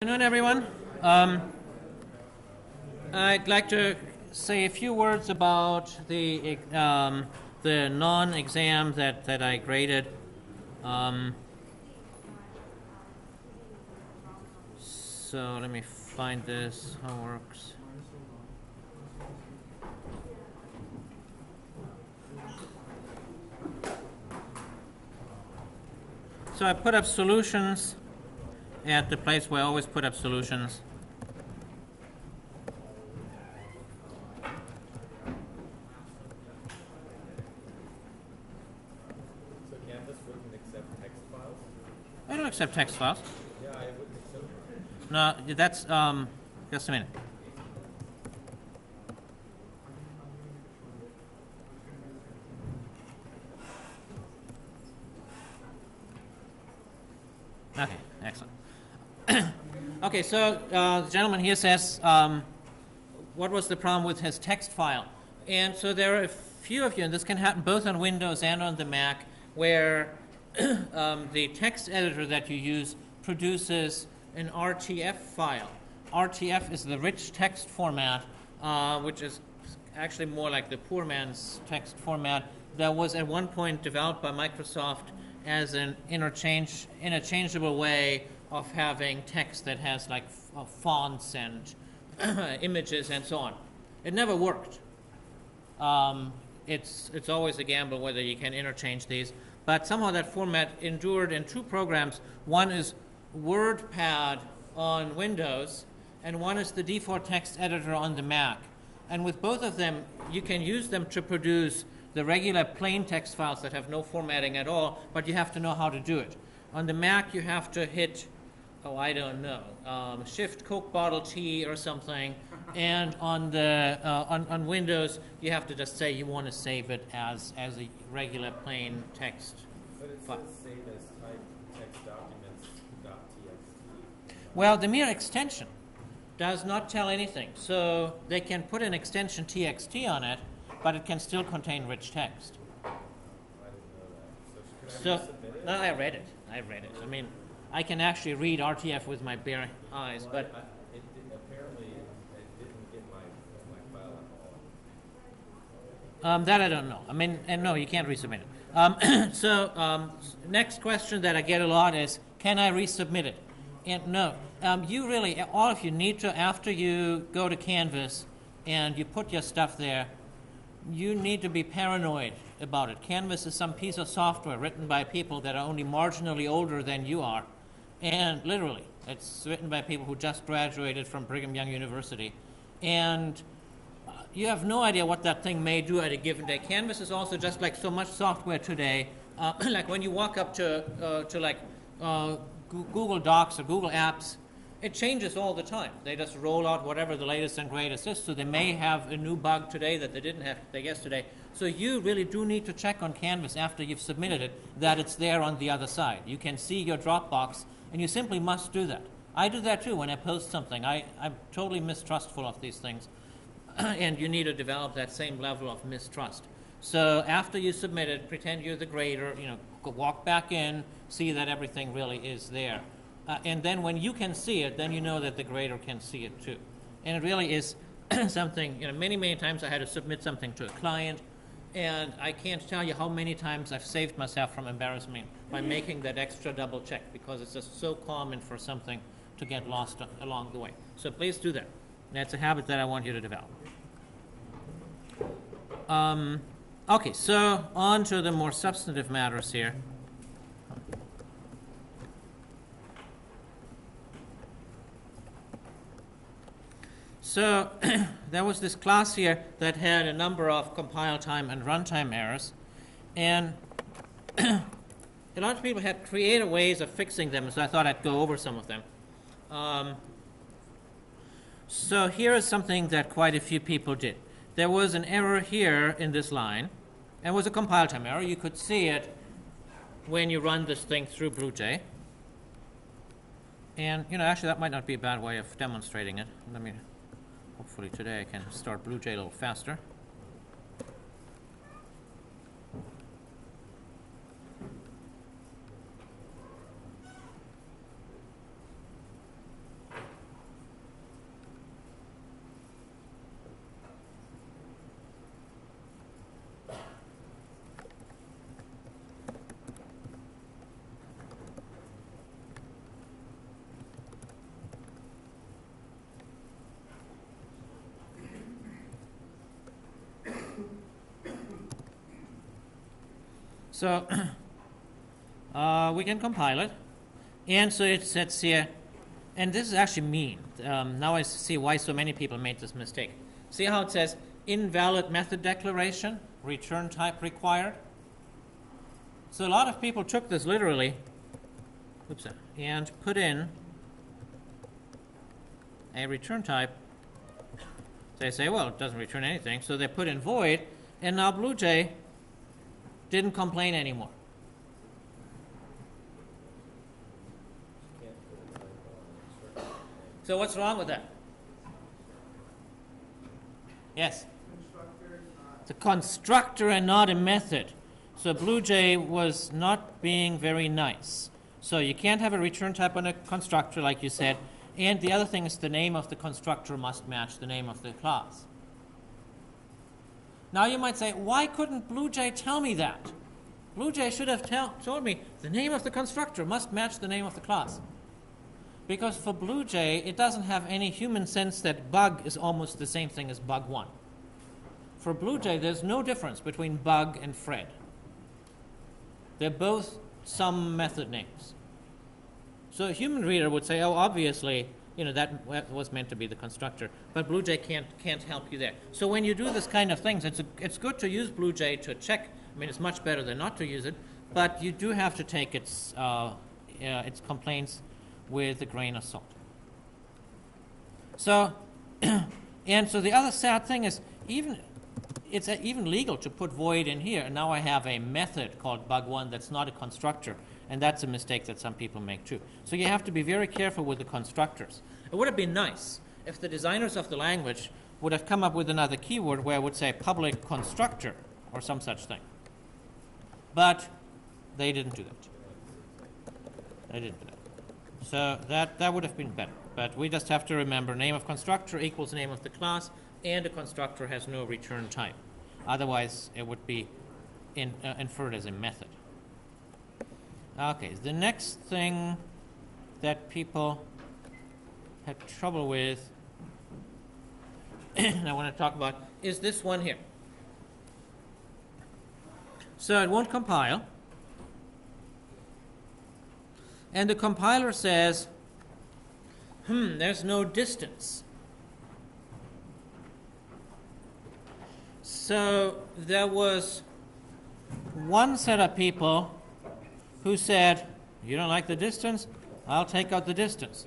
afternoon, everyone. Um, I'd like to say a few words about the non-exam that I graded. Um, so let me find this. How it works. So I put up solutions at the place where I always put up solutions. So Canvas wouldn't accept text files? I don't accept text files. Yeah, I wouldn't accept them. No, that's just a minute. Okay, excellent. Okay, so the gentleman here says, what was the problem with his text file? And so there are a few of you, and this can happen both on Windows and on the Mac, where the text editor that you use produces an RTF file. RTF is the rich text format, which is actually more like the poor man's text format that was at one point developed by Microsoft as an interchangeable way of having text that has like fonts and images and so on. It never worked. It's always a gamble whether you can interchange these. But somehow that format endured in two programs. One is WordPad on Windows, and one is the default text editor on the Mac. And with both of them, you can use them to produce the regular plain text files that have no formatting at all, but you have to know how to do it. On the Mac, you have to hit, I don't know, Shift Coke bottle T or something. And on the on Windows, you have to just say you want to save it as a regular plain text But it file. says save as type text documents.txt. Well, the mere extension does not tell anything. So they can put an extension TXT on it, but it can still contain rich text. I didn't know that. So could I resubmit it? No, I read it. I mean, I can actually read RTF with my bare eyes, Well, but apparently it didn't get my file at all. that I don't know. I mean, and no, you can't resubmit it. Next question that I get a lot is, can I resubmit it? And no, you really, all of you need to, after you go to Canvas and you put your stuff there, you need to be paranoid about it. Canvas is some piece of software written by people that are only marginally older than you are. And literally, it's written by people who just graduated from Brigham Young University. And you have no idea what that thing may do at a given day. Canvas is also just like so much software today. Like when you walk up to Google Docs or Google Apps, it changes all the time. They just roll out whatever the latest and greatest is. So they may have a new bug today that they didn't have yesterday. So you really do need to check on Canvas after you've submitted it that it's there on the other side. You can see your Dropbox, and you simply must do that. I do that too when I post something. I'm totally mistrustful of these things. And you need to develop that same level of mistrust. So after you submit it, pretend you're the grader, walk back in, see that everything really is there. And then when you can see it, then you know that the grader can see it too. And it really is something, many, many times I had to submit something to a client, and I can't tell you how many times I've saved myself from embarrassment by making that extra double check, because it's just so common for something to get lost along the way. So please do that. That's a habit that I want you to develop. Okay, so on to the more substantive matters here. So there was this class here that had a number of compile time and runtime errors, and a lot of people had creative ways of fixing them, so I thought I'd go over some of them. So here is something that quite a few people did. There was an error here in this line, and it was a compile time error. You could see it when you run this thing through BlueJ. And, actually that might not be a bad way of demonstrating it. Hopefully today I can start BlueJ a little faster. So we can compile it. And so it says here, and this is actually mean. Now I see why so many people made this mistake. See how it says invalid method declaration, return type required? So a lot of people took this literally, and put in a return type. They say, well, it doesn't return anything, so they put in void, and now BlueJ didn't complain anymore. So what's wrong with that? Yes? It's a constructor and not a method. So BlueJ was not being very nice. So you can't have a return type on a constructor, like you said. And the other thing is the name of the constructor must match the name of the class. Now you might say, why couldn't BlueJ tell me that? BlueJ should have told me the name of the constructor must match the name of the class. Because for BlueJ, it doesn't have any human sense that bug is almost the same thing as bug1. For BlueJ, there's no difference between bug and Fred. They're both some method names. So a human reader would say, oh, obviously, that was meant to be the constructor. But BlueJ can't help you there. So when you do this kind of things, it's good to use BlueJ to check. I mean, it's much better than not to use it. But you do have to take its complaints with a grain of salt. So, and so the other sad thing is, it's even legal to put void in here. And now I have a method called bug1 that's not a constructor. And that's a mistake that some people make too. So you have to be very careful with the constructors. It would have been nice if the designers of the language would have come up with another keyword where it would say public constructor or some such thing. But they didn't do that. They didn't do that. So that would have been better. But we just have to remember name of constructor equals name of the class, and a constructor has no return type. Otherwise, it would be inferred as a method. Okay, the next thing that people had trouble with, and I want to talk about, is this one here. So it won't compile. And the compiler says, there's no distance. So there was one set of people who said, you don't like the distance? I'll take out the distance.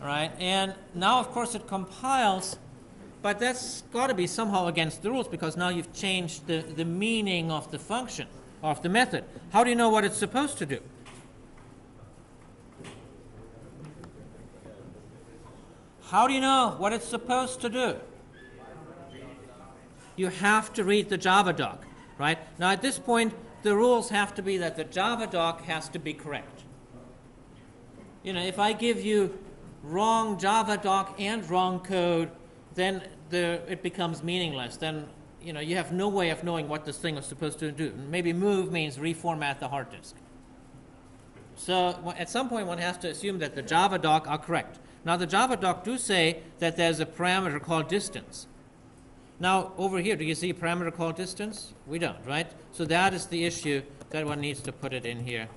All right, and now, of course, it compiles, but that's got to be somehow against the rules because now you've changed the meaning of the function, of the method. How do you know what it's supposed to do? How do you know what it's supposed to do? You have to read the Java doc, right? Now, at this point, the rules have to be that the Java doc has to be correct. If I give you wrong Java doc and wrong code, then it becomes meaningless. Then, you have no way of knowing what this thing is supposed to do. Maybe move means reformat the hard disk. So at some point, one has to assume that the Java doc are correct. Now, the Java doc do say that there's a parameter called distance. Now, over here, do you see a parameter called distance? We don't, right? So that is the issue that one needs to put it in here.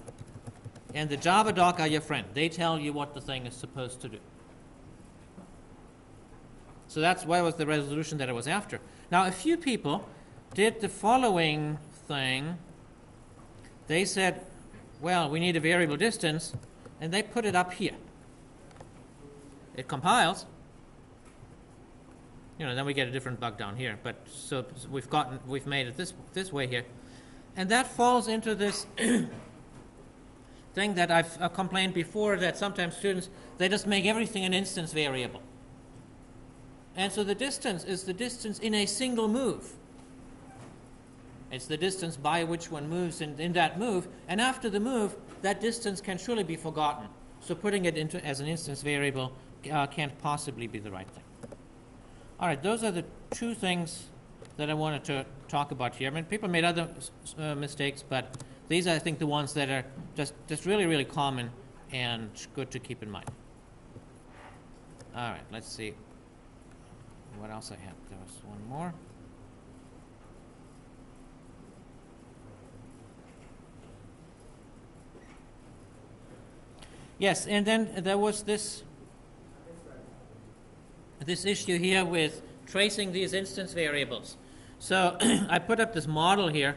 And the Java doc are your friend. They tell you what the thing is supposed to do. So that's why was the resolution that I was after. Now, a few people did the following thing. They said, well, we need a variable distance, and they put it up here. It compiles. Then we get a different bug down here. But so we've made it this way here, and that falls into this thing that I've complained before, that sometimes students, they just make everything an instance variable, and so the distance is the distance in a single move. It's the distance by which one moves in that move, and after the move, that distance can surely be forgotten. So putting it into as an instance variable can't possibly be the right thing. All right, those are the two things that I wanted to talk about here. I mean, people made other mistakes, but these are, I think, the ones that are just really, really common and good to keep in mind. All right, let's see what else I had. There was one more. Yes, and then there was this issue here with tracing these instance variables. So I put up this model here,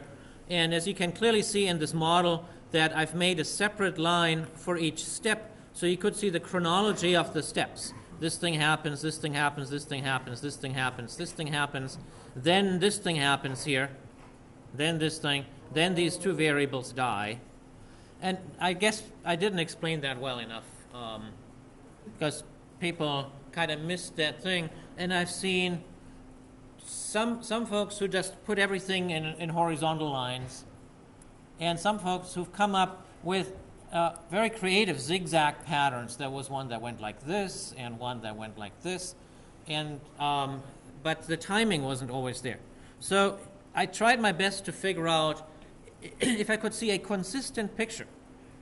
and as you can clearly see in this model that I've made a separate line for each step, so you could see the chronology of the steps. This thing happens, this thing happens, this thing happens, this thing happens, this thing happens, then this thing happens here, then this thing, then these two variables die. And I guess I didn't explain that well enough, because people kind of missed that thing, and I've seen some folks who just put everything in horizontal lines, and some folks who've come up with very creative zigzag patterns. There was one that went like this, and one that went like this, and but the timing wasn't always there. So I tried my best to figure out if I could see a consistent picture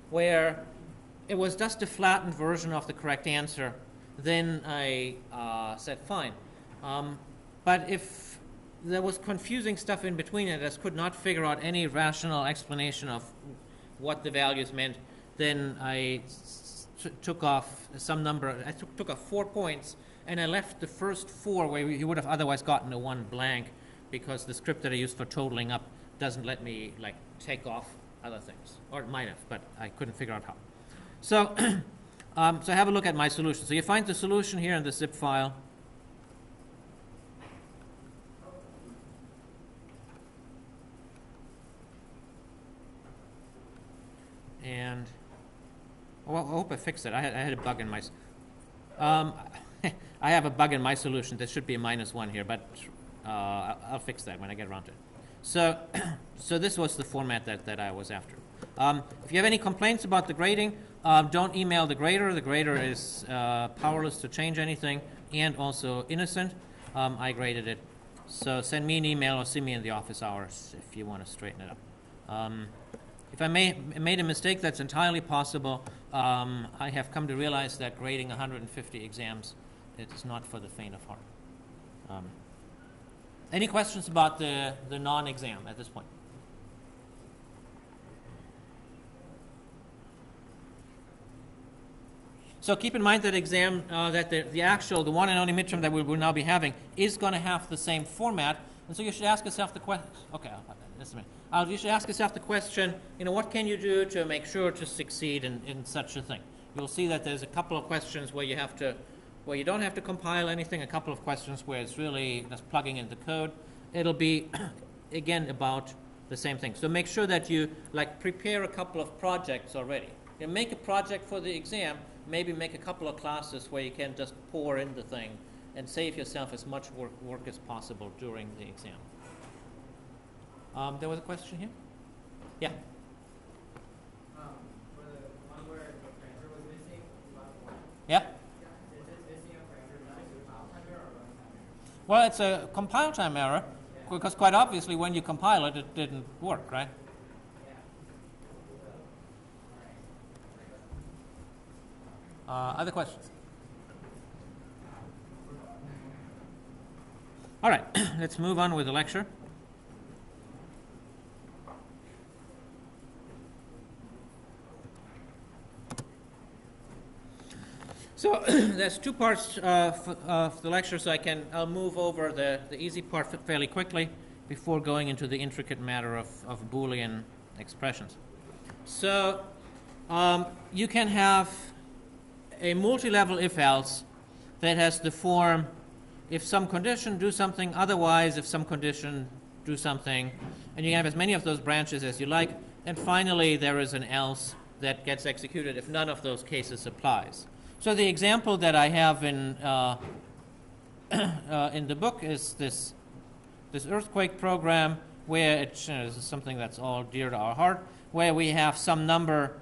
where it was just a flattened version of the correct answer. Then I said fine. But if there was confusing stuff in between and I just could not figure out any rational explanation of what the values meant, then I took off some number. I took off 4 points, and I left the first 4 where you would have otherwise gotten a 1 blank, because the script that I used for totaling up doesn't let me like take off other things, or it might have, but I couldn't figure out how. So, so have a look at my solution. So you find the solution here in the zip file. And well, I hope I fixed it. I had a bug in my. I have a bug in my solution. There should be a -1 here, but I'll fix that when I get around to it. So, so this was the format that I was after. If you have any complaints about the grading, don't email the grader. The grader is powerless to change anything and also innocent. I graded it. So send me an email or see me in the office hours if you want to straighten it up. If I made a mistake, that's entirely possible. I have come to realize that grading 150 exams, it is not for the faint of heart. Any questions about the non-exam at this point? So keep in mind that exam, that the one and only midterm that we will now be having is going to have the same format, and so you should ask yourself the question. Okay, just a minute. You should ask yourself the question, what can you do to make sure to succeed in such a thing? You'll see that there's a couple of questions where you don't have to compile anything, a couple of questions where it's really just plugging in the code. It'll be, again, about the same thing. So make sure that you prepare a couple of projects already. You make a project for the exam, maybe make a couple of classes where you can just pour in the thing and save yourself as much work as possible during the exam. There was a question here? Yeah. For the one where the parameter was missing, last one. Yeah. Is it missing a parameter? Is that a compile time error or runtime error? Well, it's a compile time error, because quite obviously when you compile it, it didn't work, right? Other questions? All right, let's move on with the lecture. So there's 2 parts of the lecture, so I'll move over the easy part fairly quickly before going into the intricate matter of Boolean expressions. So you can have a multi-level if-else that has the form, if some condition, do something, otherwise, if some condition, do something, and you can have as many of those branches as you like, and finally there is an else that gets executed if none of those cases applies. So the example that I have in the book is this earthquake program where this is something that's all dear to our heart, where we have some number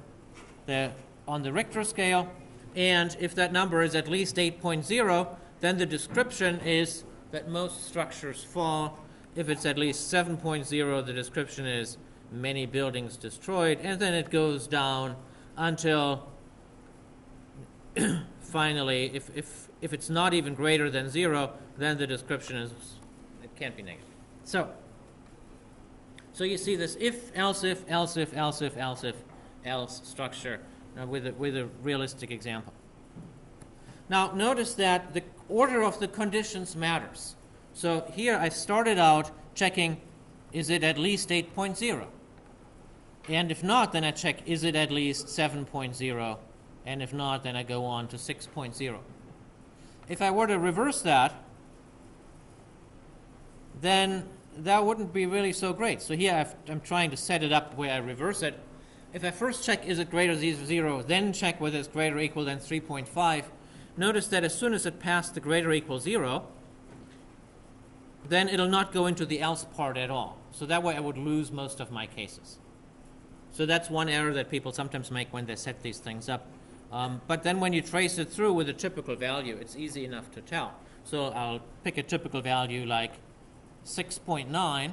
on the Richter scale, and if that number is at least 8.0, then the description is that most structures fall. If it's at least 7.0, the description is many buildings destroyed, and then it goes down until finally, if it's not even greater than 0, then the description is, it can't be negative. So you see this if, else if, else if, else if, else if, else structure with a realistic example. Now, notice that the order of the conditions matters. So here I started out checking, is it at least 8.0? And if not, then I check, is it at least 7.0? And if not, then I go on to 6.0. If I were to reverse that, then that wouldn't be really so great. So here I'm trying to set it up where I reverse it. If I first check, is it greater than 0, then check whether it's greater or equal than 3.5, notice that as soon as it passed the greater or equal 0, then it'll not go into the else part at all. So that way I would lose most of my cases. So that's one error that people sometimes make when they set these things up. But then when you trace it through with a typical value, it's easy enough to tell. So I'll pick a typical value like 6.9,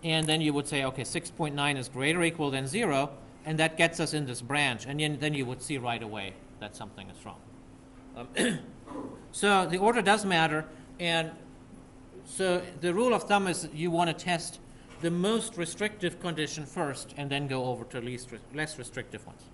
and then you would say, okay, 6.9 is greater or equal than 0, and that gets us in this branch. And then you would see right away that something is wrong. So the order does matter, and so the rule of thumb is you want to test the most restrictive condition first and then go over to less restrictive ones.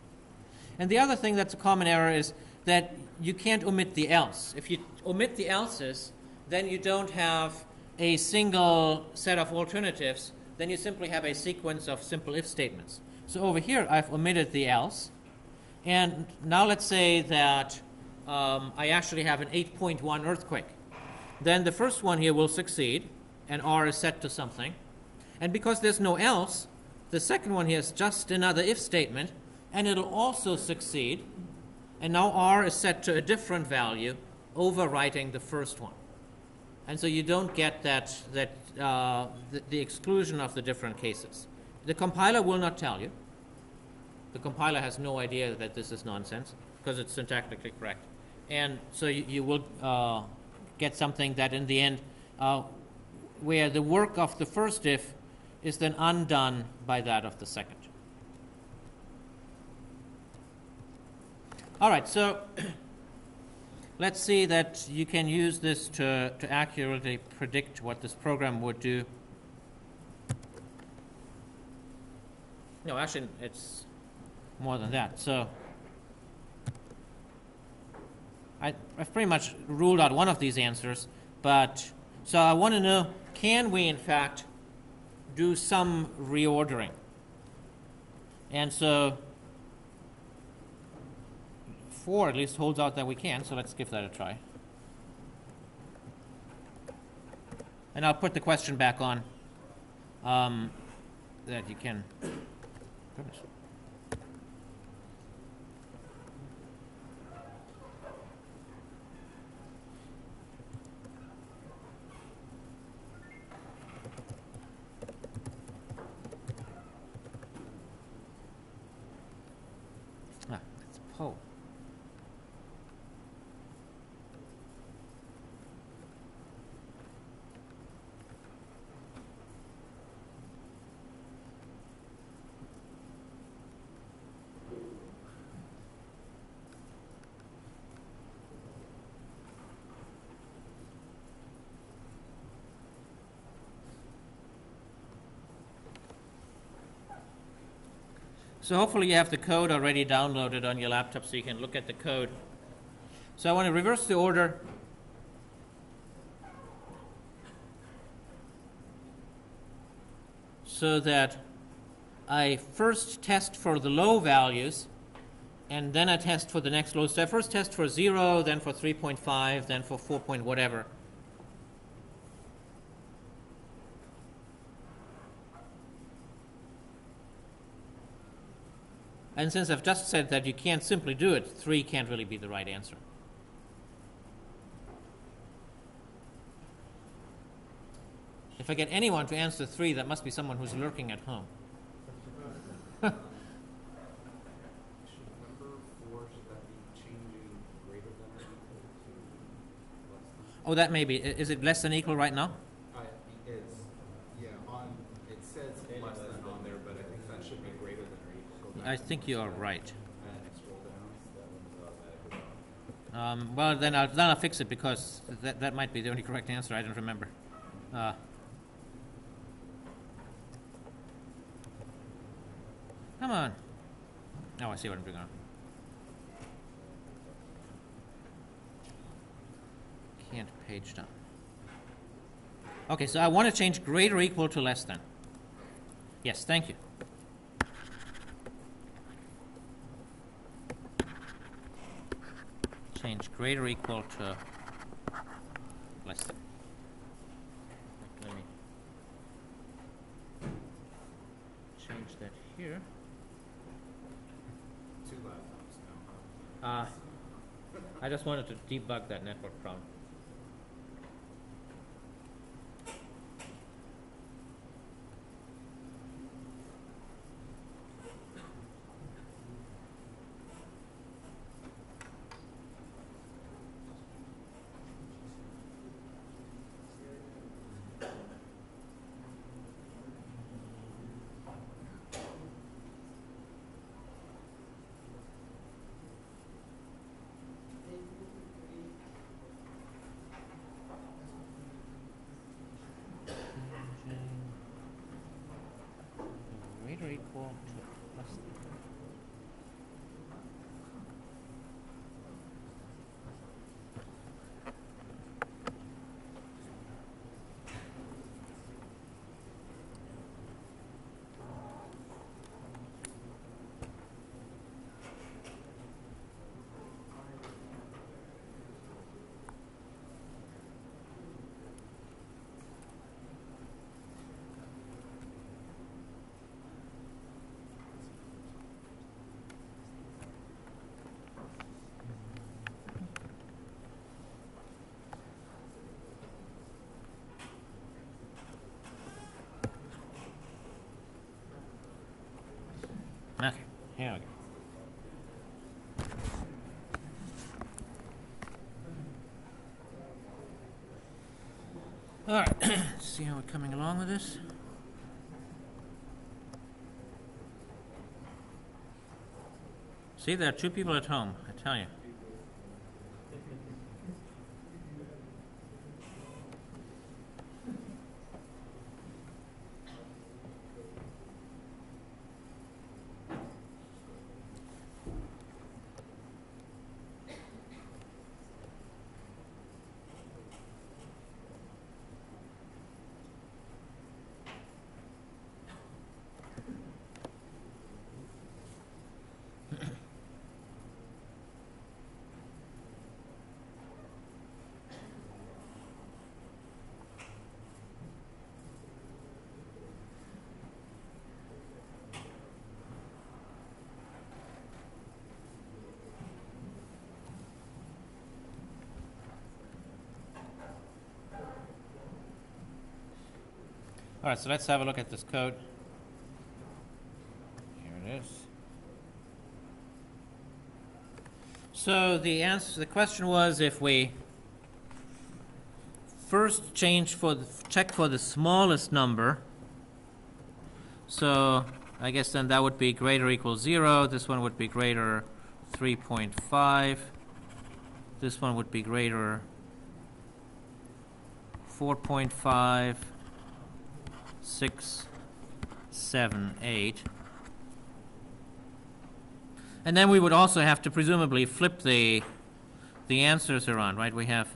And the other thing that's a common error is that you can't omit the else. If you omit the else's, then you don't have a single set of alternatives, then you simply have a sequence of simple if statements. So over here I've omitted the else, and now let's say that I actually have an 8.1 earthquake. Then the first one here will succeed, and R is set to something. And because there's no else, the second one here is just another if statement, and it'll also succeed. And now R is set to a different value, overwriting the first one. And so you don't get the exclusion of the different cases. The compiler will not tell you. The compiler has no idea that this is nonsense, because it's syntactically correct. And so you will get something that in the end, where the work of the first if is then undone by that of the second. All right, so let's see that you can use this to accurately predict what this program would do. No, actually, it's more than that. So I've pretty much ruled out one of these answers, but so I want to know, can we in fact do some reordering? And so 4 at least holds out that we can, so let's give that a try. And I'll put the question back on that you can. Goodness. That's Poe. So hopefully you have the code already downloaded on your laptop so you can look at the code. So I want to reverse the order. So that I first test for the low values, and then I test for the next low. So I first test for 0, then for 3.5, then for 4 point whatever. And since I've just said that you can't simply do it, 3 can't really be the right answer. If I get anyone to answer 3, that must be someone who's lurking at home. Should number 4, should that be changing greater than or equal to less than? Oh, that may be. Is it less than equal right now? It's, yeah, it says less than on there, but I think that should be greater than or equal. Go back I to think the you are start right. And scroll down. That one's automatically on. Well, then I'll fix it, because that might be the only correct answer. I don't remember. Come on. Oh, I see what I'm doing now. and page down. Okay, so I want to change greater equal to less than. Yes, thank you. Change greater equal to less than. Let me change that here. 2 laptops now. I just wanted to debug that network problem. Greater equal to less than. Okay, here we go. All right, see how we're coming along with this. See, there are 2 people at home, I tell you. All right, so let's have a look at this code. Here it is. So the question was if we first check for the smallest number. So I guess then that would be greater or equal 0. This one would be greater 3.5. This one would be greater 4.5. 6, 7, 8. And then we would also have to presumably flip the answers around, right? We have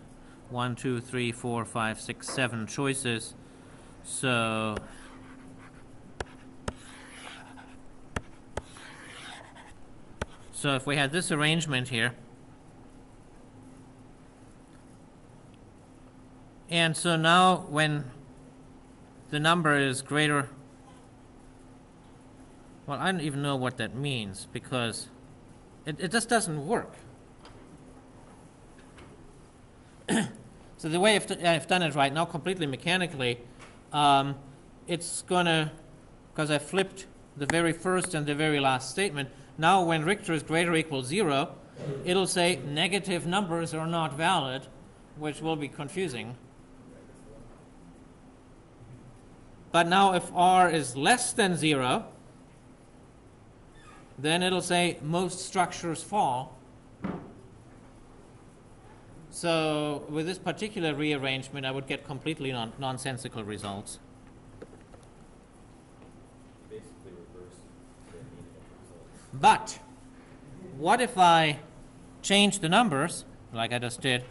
1, 2, 3, 4, 5, 6, 7 choices. So if we had this arrangement here, and so now when the number is greater, well, I don't even know what that means because it just doesn't work. So the way I've done it right now, completely mechanically, it's gonna, because I flipped the very first and the very last statement, now when Richter is greater or equal 0, it'll say negative numbers are not valid, which will be confusing. But now if R is less than 0, then it'll say most structures fall. So with this particular rearrangement, I would get completely nonsensical results. Basically reverse the meaning of the results. But what if I change the numbers, like I just did,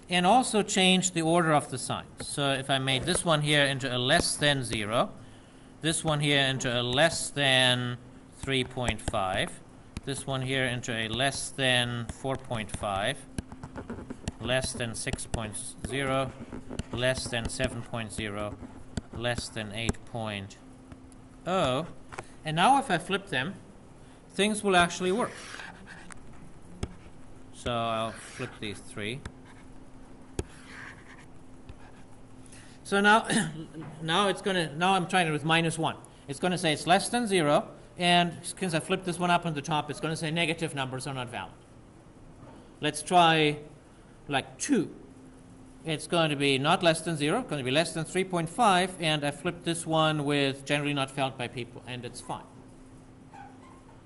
and also change the order of the signs. So if I made this one here into a less than 0, this one here into a less than 3.5, this one here into a less than 4.5, less than 6.0, less than 7.0, less than 8.0. And now if I flip them, things will actually work. So I'll flip these 3. So now, now I'm trying it with -1. It's going to say it's less than 0, and since I flipped this one up on the top, it's going to say negative numbers are not valid. Let's try like 2. It's going to be not less than 0, going to be less than 3.5, and I flipped this one with generally not felt by people, and it's fine.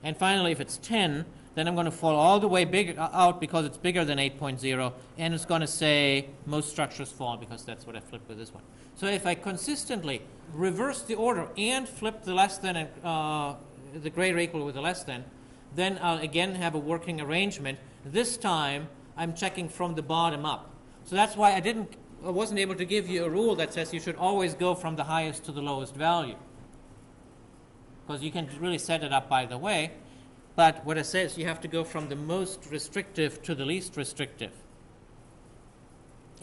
And finally, if it's 10, then I'm going to fall all the way out because it's bigger than 8.0, and it's going to say most structures fall because that's what I flipped with this one. So if I consistently reverse the order and flip the less than and the greater equal with the less than, then I'll again have a working arrangement. This time, I'm checking from the bottom up. So that's why I wasn't able to give you a rule that says you should always go from the highest to the lowest value, because you can really set it up by the way. But what it says, you have to go from the most restrictive to the least restrictive.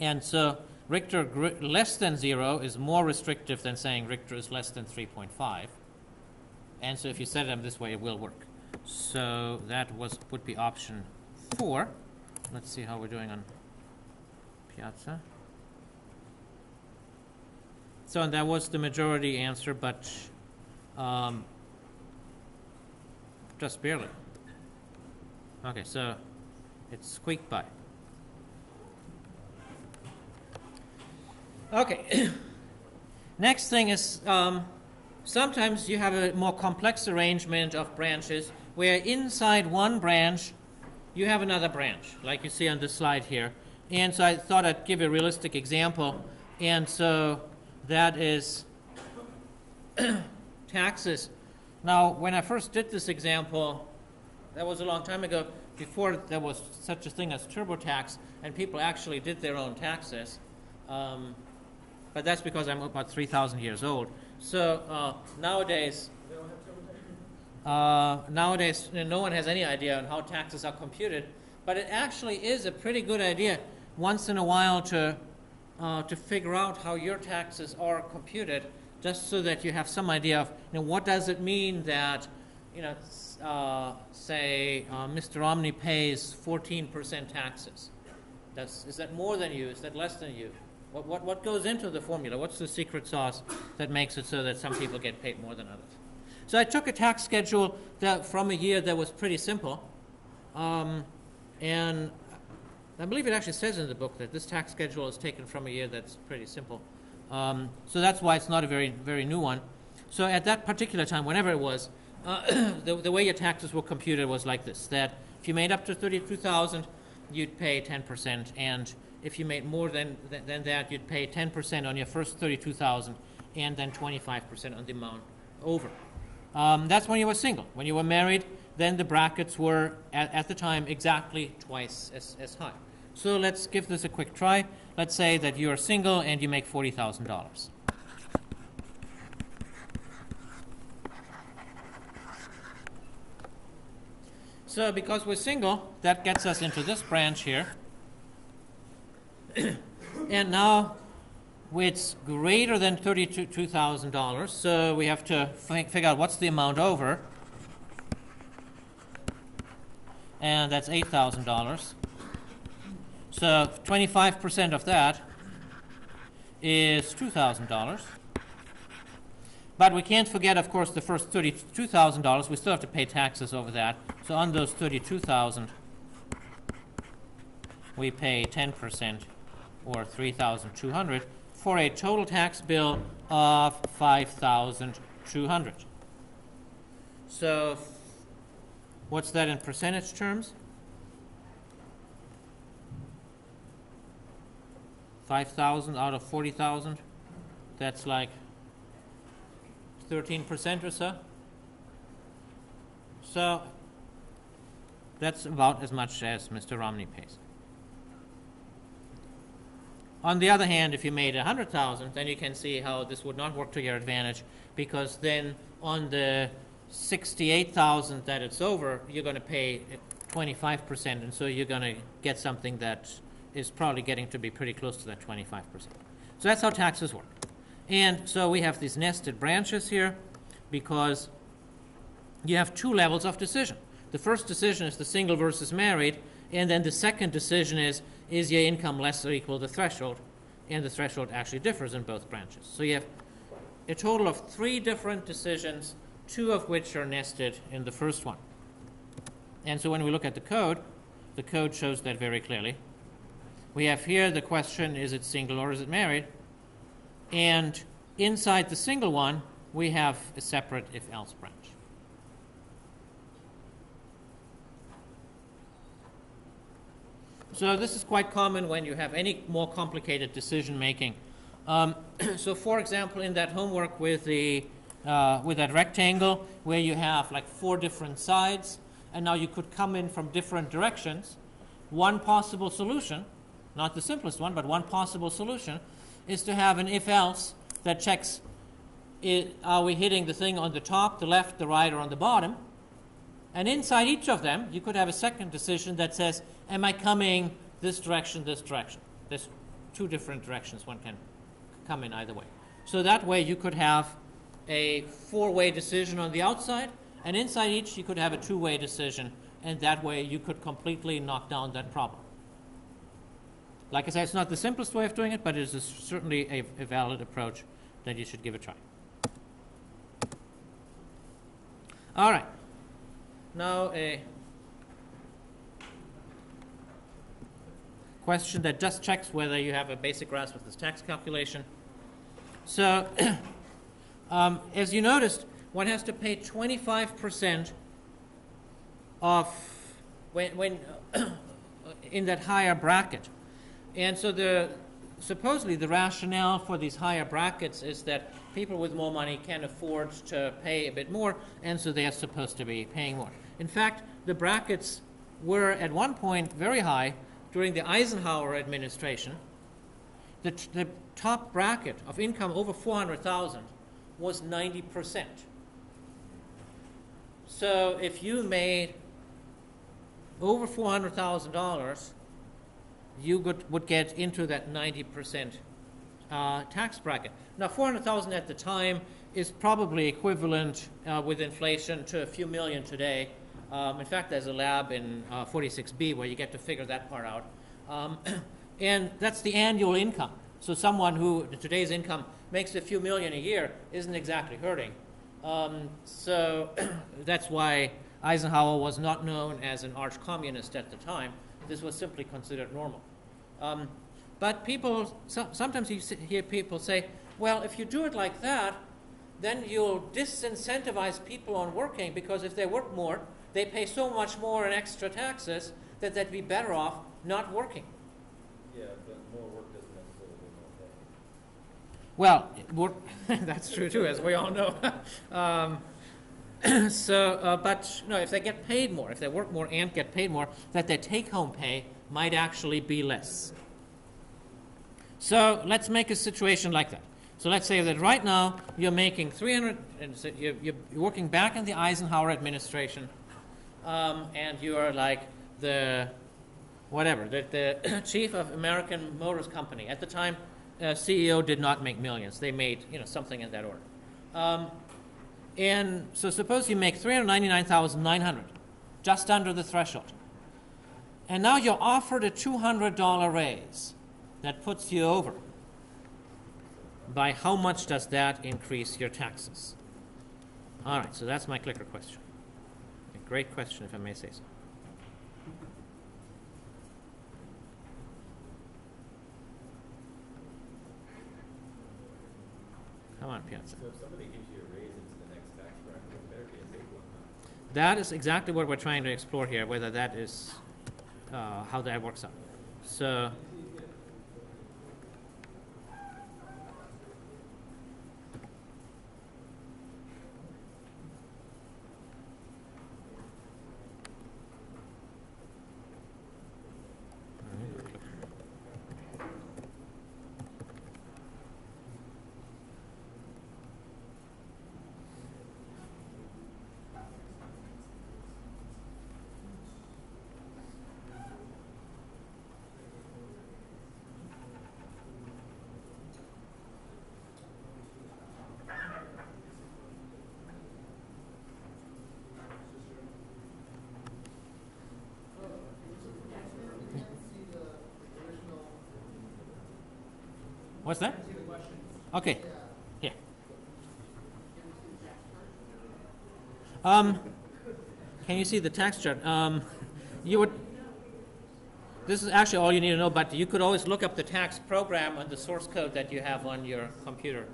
And so Richter less than 0 is more restrictive than saying Richter is less than 3.5. And so if you set it up this way, it will work. So that would be option 4. Let's see how we're doing on Piazza. So and that was the majority answer, but just barely. Okay, so it squeaked by. Okay. Next thing is sometimes you have a more complex arrangement of branches where inside one branch you have another branch, like you see on this slide here. And so I thought I'd give a realistic example. And so that is taxes. Now, when I first did this example, that was a long time ago, before there was such a thing as TurboTax, and people actually did their own taxes. But that's because I'm about 3,000 years old. So nowadays, no one has any idea on how taxes are computed. But it actually is a pretty good idea once in a while to figure out how your taxes are computed, just so that you have some idea of what does it mean that say Mr. Romney pays 14% taxes. Is that more than you? Is that less than you? What goes into the formula? What's the secret sauce that makes it so that some people get paid more than others? So I took a tax schedule from a year that was pretty simple, and I believe it actually says in the book that this tax schedule is taken from a year that's pretty simple. So that's why it's not a very, very new one. So at that particular time, whenever it was, the way your taxes were computed was like this, that if you made up to $32,000, you'd pay 10%, and if you made more than that, you'd pay 10% on your first $32,000, and then 25% on the amount over. That's when you were single. When you were married, then the brackets were, at the time, exactly twice as high. So let's give this a quick try. Let's say that you're single and you make $40,000. So because we're single, that gets us into this branch here. And now it's greater than $32,000, so we have to figure out what's the amount over. And that's $8,000. So 25% of that is $2,000. But we can't forget, of course, the first $32,000. We still have to pay taxes over that. So on those $32,000, we pay 10%, or $3,200, for a total tax bill of $5,200. So what's that in percentage terms? 5,000 out of 40,000. That's like 13% or so. So that's about as much as Mr. Romney pays. On the other hand, if you made 100,000, then you can see how this would not work to your advantage, because then on the 68,000 that it's over, you're going to pay 25%, and so you're going to get something that is probably getting to be pretty close to that 25%. So that's how taxes work. And so we have these nested branches here because you have two levels of decision. The first decision is the single versus married, and then the second decision is your income less or equal to the threshold? And the threshold actually differs in both branches. So you have a total of 3 different decisions, 2 of which are nested in the first one. And so when we look at the code shows that very clearly. We have here the question, is it single or is it married? And inside the single one, we have a separate if-else branch. So this is quite common when you have any more complicated decision making. So for example, in that homework with that rectangle where you have like 4 different sides, and now you could come in from different directions, one possible solution, not the simplest one, but one possible solution, is to have an if-else that checks, are we hitting the thing on the top, the left, the right, or on the bottom? And inside each of them, you could have a second decision that says, am I coming this direction, this direction? There's 2 different directions one can come in either way. So that way you could have a 4-way decision on the outside, and inside each you could have a 2-way decision, and that way you could completely knock down that problem. Like I said, it's not the simplest way of doing it, but it is certainly a valid approach that you should give a try. All right. Now a question that just checks whether you have a basic grasp of this tax calculation. So as you noticed, one has to pay 25% of when in that higher bracket. And so supposedly the rationale for these higher brackets is that people with more money can afford to pay a bit more, and so they are supposed to be paying more. In fact, the brackets were at one point very high during the Eisenhower administration. The top bracket of income over 400,000 was 90%. So if you made over $400,000, you would get into that 90% tax bracket. Now, 400,000 at the time is probably equivalent with inflation to a few million today. In fact, there's a lab in 46B where you get to figure that part out. And that's the annual income. So someone who, today's income, makes a few million a year isn't exactly hurting. So that's why Eisenhower was not known as an arch communist at the time. This was simply considered normal. But people, sometimes you hear people say, well, if you do it like that, then you'll disincentivize people on working, because if they work more, they pay so much more in extra taxes that they'd be better off not working. Yeah, but more work doesn't necessarily mean more pay. Well, that's true too, as we all know. But no, if they get paid more, if they work more and get paid more, that their take-home pay might actually be less. So let's make a situation like that. So let's say that right now you're making 300, you're working back in the Eisenhower administration, and you are like the chief of American Motors Company. At the time, CEO did not make millions. They made something in that order. And so suppose you make $399,900, just under the threshold. And now you're offered a $200 raise. That puts you over. By how much does that increase your taxes? All right, so that's my clicker question. A great question, if I may say so. Come on, Piazza. So if somebody gives you a raise into the next tax bracket, it better be a big one, huh? That is exactly what we're trying to explore here, whether that is how that works out. So What's that? Okay. Here. Can you see the tax chart? You would. This is actually all you need to know, but you could always look up the tax program on the source code that you have on your computer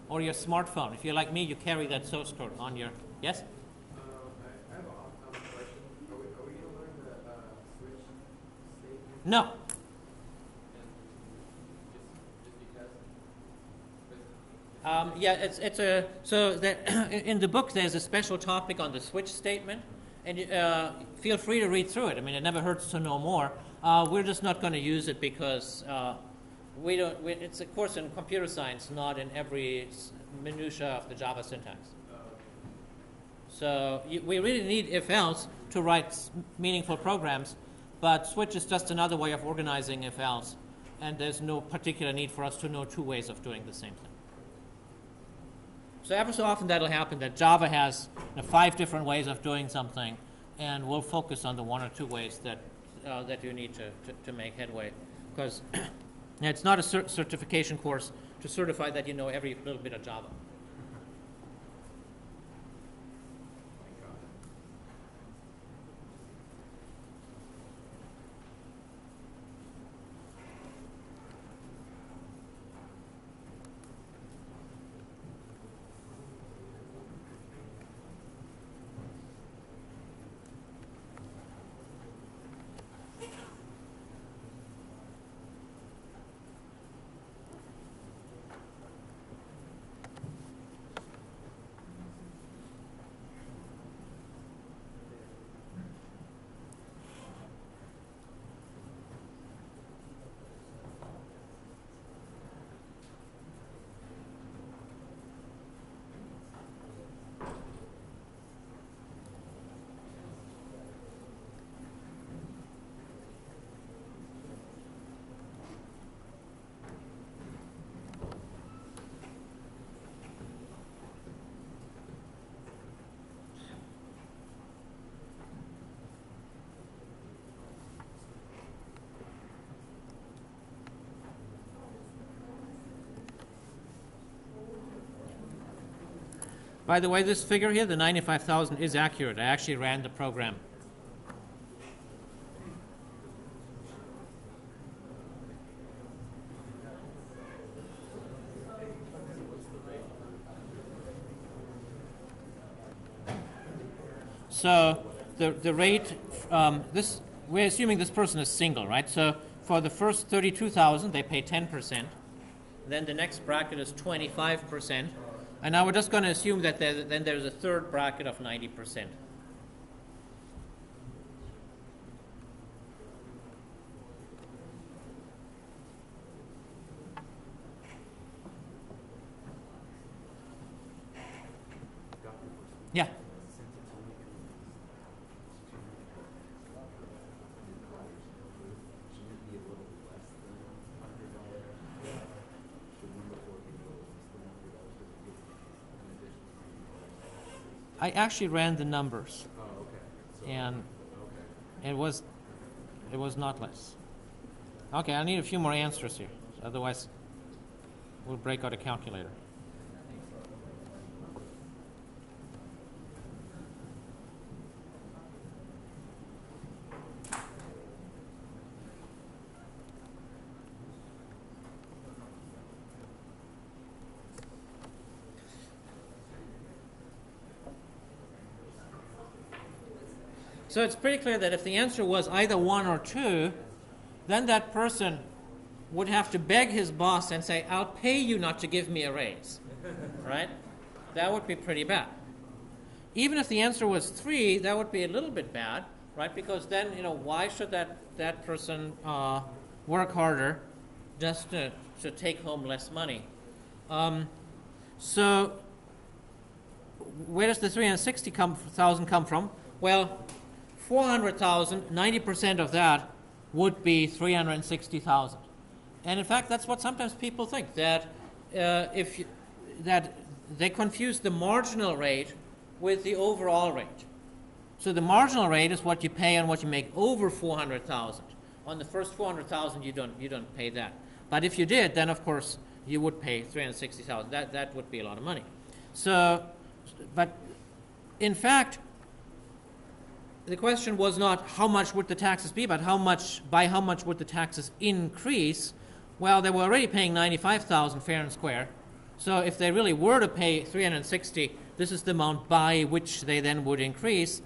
or your smartphone. If you're like me, you carry that source code on your. Yes? I have a question. Are we going to learn the switch statement? No. Yeah, it's a so that in the book there's a special topic on the switch statement, and feel free to read through it. I mean, it never hurts to know more. We're just not going to use it because we don't. It's a course in computer science, not in every minutia of the Java syntax. So we really need if-else to write meaningful programs, but switch is just another way of organizing if-else, and there's no particular need for us to know two ways of doing the same thing. So ever so often that'll happen that Java has 5 different ways of doing something, and we'll focus on the 1 or 2 ways that that you need to make headway, because it's not a certification course to certify that you know every little bit of Java. By the way, this figure here, the 95,000, is accurate. I actually ran the program. So the rate, we're assuming this person is single, right? So for the first 32,000, they pay 10%. Then the next bracket is 25%. And now we're just going to assume that then there's a third bracket of 90%. Yeah. I actually ran the numbers, and it was not less. Okay, I need a few more answers here, otherwise we'll break out a calculator. So it's pretty clear that if the answer was either 1 or 2, then that person would have to beg his boss and say, I'll pay you not to give me a raise, right? That would be pretty bad. Even if the answer was 3, that would be a little bit bad, right? Because then, why should that person work harder just to take home less money? So where does the 360,000 come from? Well, 400,000, 90% of that would be 360,000. And in fact, that's what sometimes people think, that that they confuse the marginal rate with the overall rate. So the marginal rate is what you pay on what you make over 400,000. On the first 400,000, you don't pay that. But if you did, then of course you would pay $360,000. That would be a lot of money. So, but in fact, the question was not how much would the taxes be, but by how much would the taxes increase? Well, they were already paying $95,000 fair and square. So if they really were to pay $360,000, this is the amount by which they then would increase.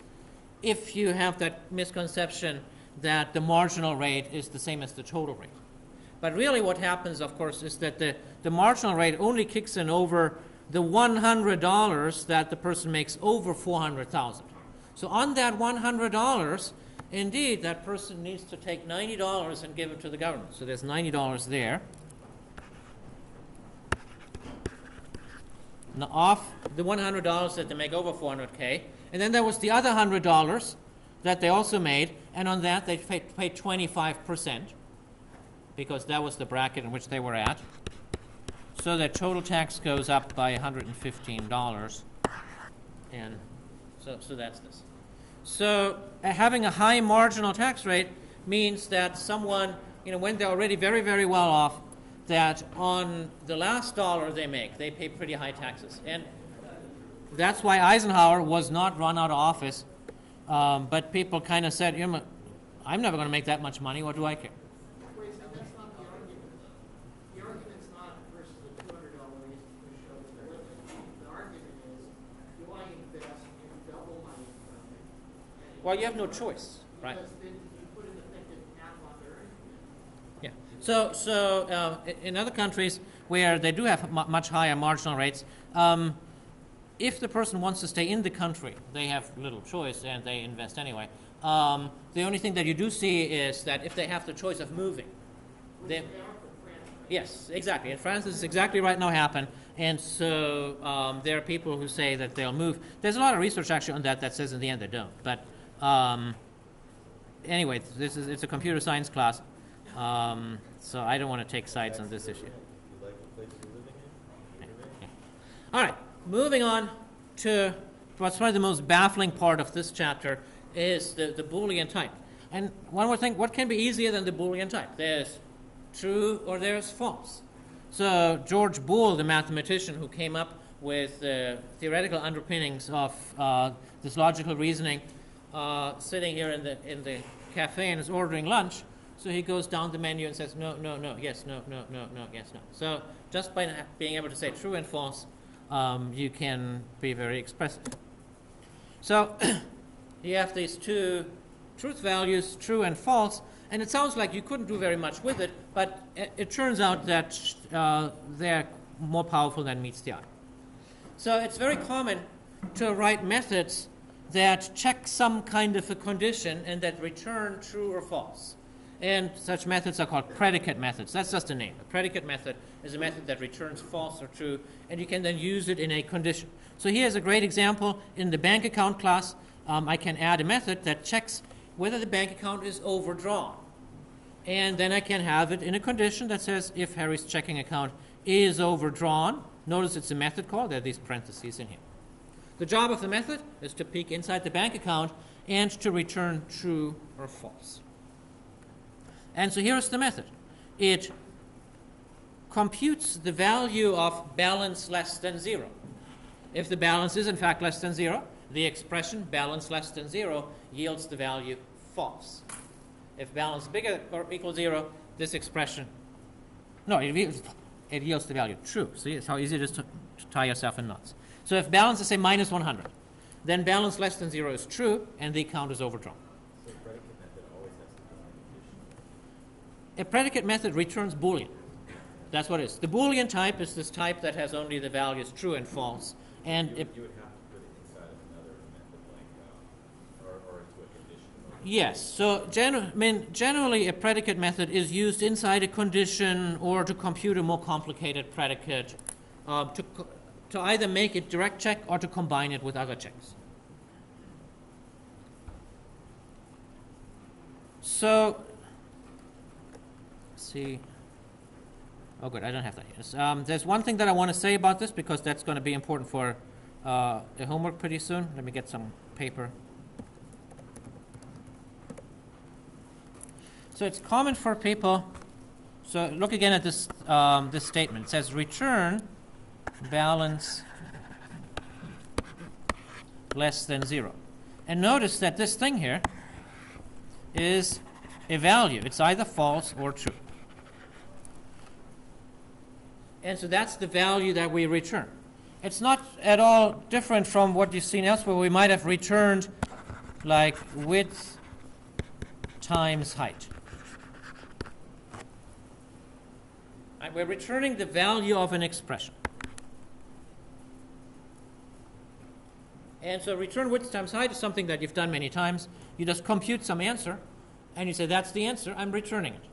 If you have that misconception that the marginal rate is the same as the total rate. But really what happens, of course, is that the marginal rate only kicks in over the $100 that the person makes over $400,000. So on that $100, indeed, that person needs to take $90 and give it to the government. So there's $90 there. Now off the $100 that they make over $400K. And then there was the other $100 that they also made, and on that they paid 25%, because that was the bracket in which they were at. So their total tax goes up by $115, and so that's this. So having a high marginal tax rate means that someone, when they're already very, very well off, that on the last dollar they make, they pay pretty high taxes. And that's why Eisenhower was not run out of office, but people kind of said, I'm never going to make that much money, what do I care? Wait, so that's not the argument. The argument's not versus the $200 raise to show the limit. The argument is, do I invest in double my income? Well, you have no choice, right? Because then you put an effective cap on their income. Yeah. So in other countries where they do have much higher marginal rates, if the person wants to stay in the country, they have little choice and they invest anyway. The only thing that you do see is that if they have the choice of moving, they, yes, exactly. In France, this is exactly right now happen, and so there are people who say that they'll move. There's a lot of research actually on that says in the end they don't. But anyway, it's a computer science class, so I don't want to take sides on this issue. You like the place you're living in? Yeah. All right, moving on to what's probably the most baffling part of this chapter is the Boolean type. And one more thing, what can be easier than the Boolean type? There's true or there's false. So George Boole, the mathematician who came up with the theoretical underpinnings of this logical reasoning, sitting here in the cafe and is ordering lunch. So he goes down the menu and says, no, no, no, yes, no, no, no, no, yes, no. So just by being able to say true and false, you can be very expressive. So you have these two truth values, true and false, and it sounds like you couldn't do very much with it, but it turns out that they're more powerful than meets the eye. So it's very common to write methods that check some kind of a condition and that return true or false. And such methods are called predicate methods. That's just a name. A predicate method is a method that returns false or true, and you can then use it in a condition. So here's a great example in the bank account class. I can add a method that checks whether the bank account is overdrawn. And then I can have it in a condition that says if Harry's checking account is overdrawn. Notice it's a method call. There are these parentheses in here. The job of the method is to peek inside the bank account and to return true or false. And so here's the method. It computes the value of balance less than 0. If the balance is in fact less than 0, the expression balance less than 0 yields the value false. If balance bigger or equal 0, this expression, no, it yields the value true. See, it's how easy it is to tie yourself in knots. So if balance is, say, minus 100, then balance less than 0 is true, and the account is overdrawn. So a predicate method always has to be a condition. A predicate method returns Boolean. That's what it is. The Boolean type is this type that has only the values true and false. And You would have to put it inside of another method, like, or into a condition. yes, so generally a predicate method is used inside a condition or to compute a more complicated predicate, to either make it direct check or to combine it with other checks. So, let's see. Oh, good, I don't have that here. There's one thing that I want to say about this because that's going to be important for the homework pretty soon. Let me get some paper. So it's common for people So look again at this, this statement. It says return balance less than 0. And notice that this thing here is a value. It's either false or true. And so that's the value that we return. It's not at all different from what you've seen elsewhere. We might have returned like width times height. Right, we're returning the value of an expression. And so return width times height is something that you've done many times. You just compute some answer, and you say, that's the answer, I'm returning it.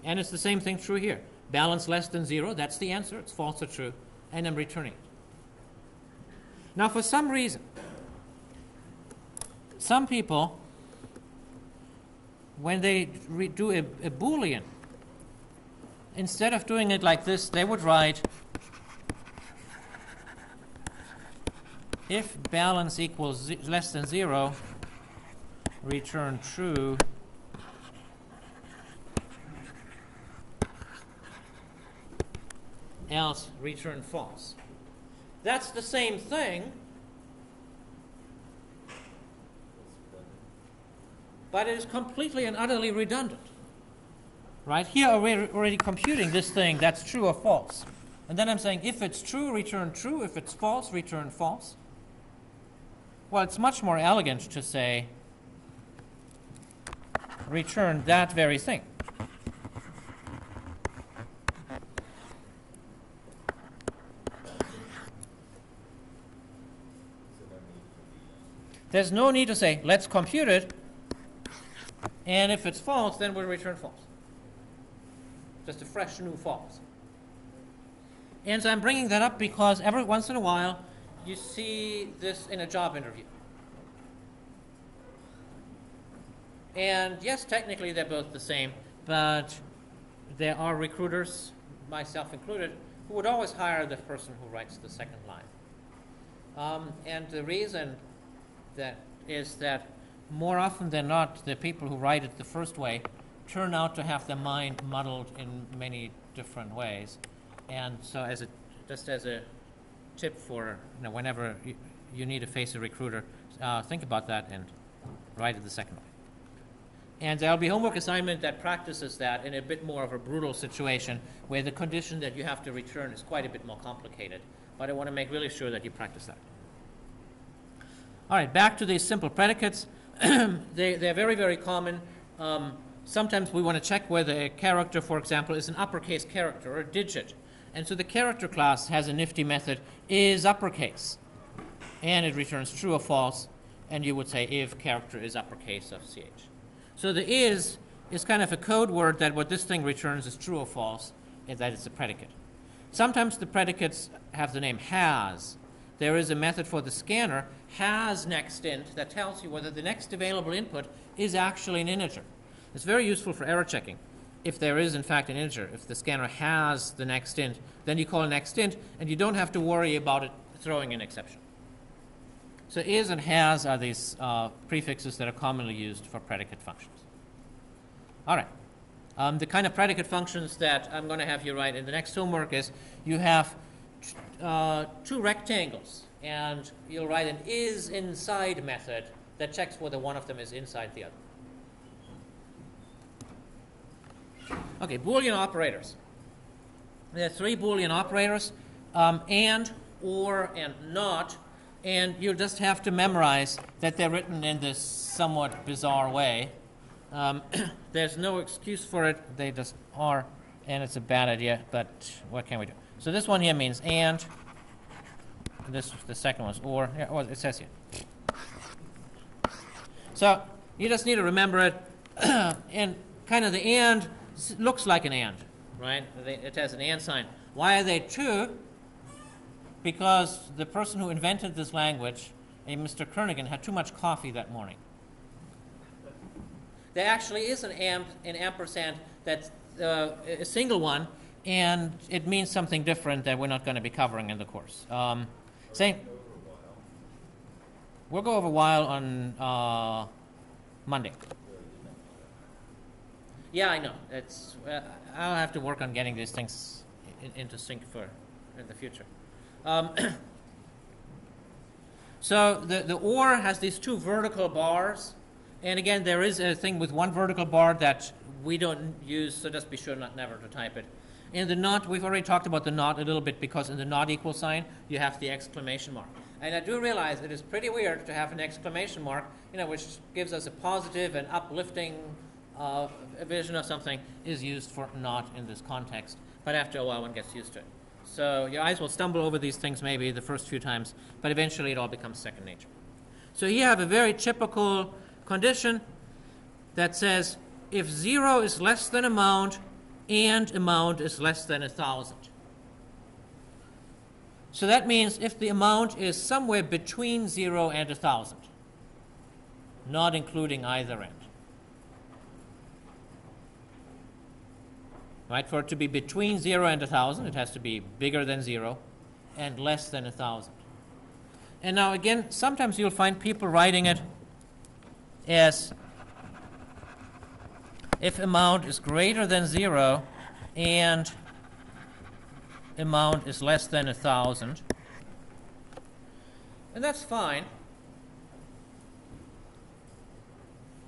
And it's the same thing true here. Balance less than 0, that's the answer, it's false or true, and I'm returning it. Now, for some reason, some people, when they do a Boolean, instead of doing it like this, they would write if balance equals less than 0, return true, else return false. That's the same thing, but it is completely and utterly redundant. Right? Here we're already computing this thing that's true or false. And then I'm saying if it's true, return true. If it's false, return false. Well, it's much more elegant to say return that very thing. There's no need to say, let's compute it, and if it's false, then we'll return false. Just a fresh new false. And so I'm bringing that up because every once in a while, you see this in a job interview. And yes, technically they're both the same, but there are recruiters, myself included, who would always hire the person who writes the second line. And the reason that is that more often than not, the people who write it the first way turn out to have their mind muddled in many different ways. And so just as a tip for whenever you need to face a recruiter, think about that and write it the second way. And there'll be homework assignment that practices that in a bit more of a brutal situation where the condition that you have to return is quite a bit more complicated. But I want to make really sure that you practice that. All right, back to these simple predicates. They're very, very common. Sometimes we want to check whether a character, for example, is an uppercase character or a digit. And so the character class has a nifty method, is uppercase. And it returns true or false. And you would say if character is uppercase of CH. So the is kind of a code word that what this thing returns is true or false, and that is a predicate. Sometimes the predicates have the name has. There is a method for the scanner, has next int, that tells you whether the next available input is actually an integer. It's very useful for error checking. If there is, in fact, an integer, if the scanner has the next int, then you call next int, and you don't have to worry about it throwing an exception. So is and has are these prefixes that are commonly used for predicate functions. All right. The kind of predicate functions that I'm going to have you write in the next homework is you have two rectangles, and you'll write an is inside method that checks whether one of them is inside the other. Okay, Boolean operators. There are three Boolean operators, and, or, and not, and you'll just have to memorize that they're written in this somewhat bizarre way. There's no excuse for it. They just are, and it's a bad idea, but what can we do? So this one here means and the second one is or. Yeah, well, it says here. So you just need to remember it, and kind of the and looks like an and, right? It has an and sign. Why are they two? Because the person who invented this language, a Mr. Kernighan, had too much coffee that morning. There actually is an ampersand that's a single one, and it means something different that we're not going to be covering in the course. We'll go over while on Monday. Yeah, I know. It's I'll have to work on getting these things into sync for in the future. So the OR has these two vertical bars, and again, there is a thing with one vertical bar that we don't use, so just be sure never to type it. In the not, we've already talked about the not a little bit, because in the not equal sign, you have the exclamation mark. And I do realize it is pretty weird to have an exclamation mark, which gives us a positive and uplifting vision of something, is used for not in this context. But after a while, one gets used to it. So your eyes will stumble over these things maybe the first few times, but eventually it all becomes second nature. So here I have a very typical condition that says if 0 is less than amount and amount is less than 1,000. So that means if the amount is somewhere between 0 and 1,000, not including either end. Right? For it to be between 0 and 1,000, it has to be bigger than 0 and less than 1,000. And now again, sometimes you'll find people writing it as if amount is greater than 0 and amount is less than 1,000. And that's fine.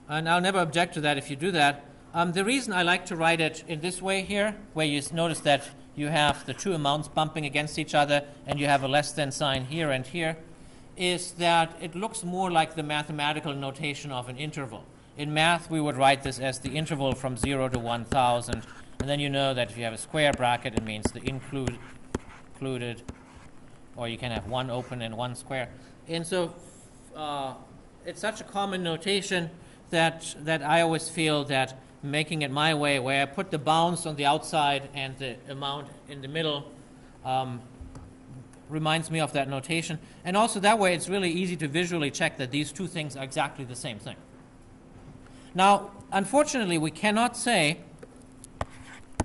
And I'll never object to that if you do that. The reason I like to write it in this way here, where you notice that you have the two amounts bumping against each other and you have a less than sign here and here, is that it looks more like the mathematical notation of an interval. In math, we would write this as the interval from 0 to 1,000, and then you know that if you have a square bracket, it means the included, or you can have one open and one square. And so it's such a common notation that I always feel that making it my way, where I put the bounds on the outside and the amount in the middle, reminds me of that notation. And also that way it's really easy to visually check that these two things are exactly the same thing. Now, unfortunately, we cannot say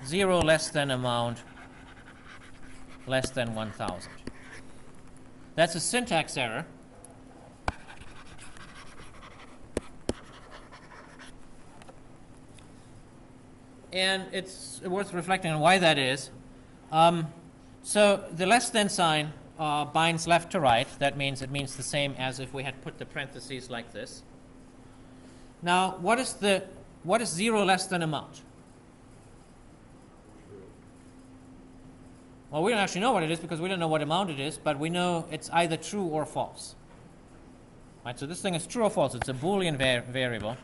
0 less than amount less than 1,000. That's a syntax error. And it's worth reflecting on why that is. So the less than sign binds left to right. That means it means the same as if we had put the parentheses like this. Now, what is 0 less than amount? Well, we don't actually know what it is because we don't know what amount it is, but we know it's either true or false. Right, so this thing is true or false. It's a Boolean variable.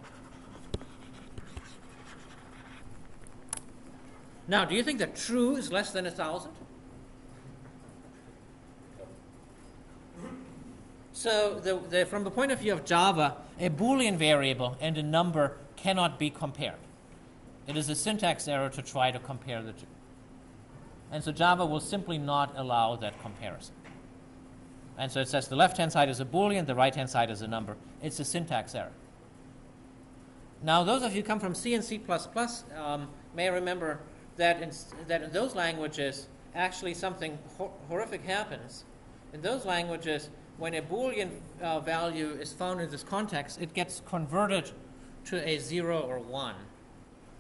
Now, do you think that true is less than 1,000? So from the point of view of Java, a Boolean variable and a number cannot be compared. It is a syntax error to try to compare the two. And so Java will simply not allow that comparison. And so it says the left-hand side is a Boolean, the right-hand side is a number. It's a syntax error. Now, those of you who come from C and C++ may remember that in those languages, actually something horrific happens. In those languages, when a Boolean value is found in this context, it gets converted to a 0 or 1.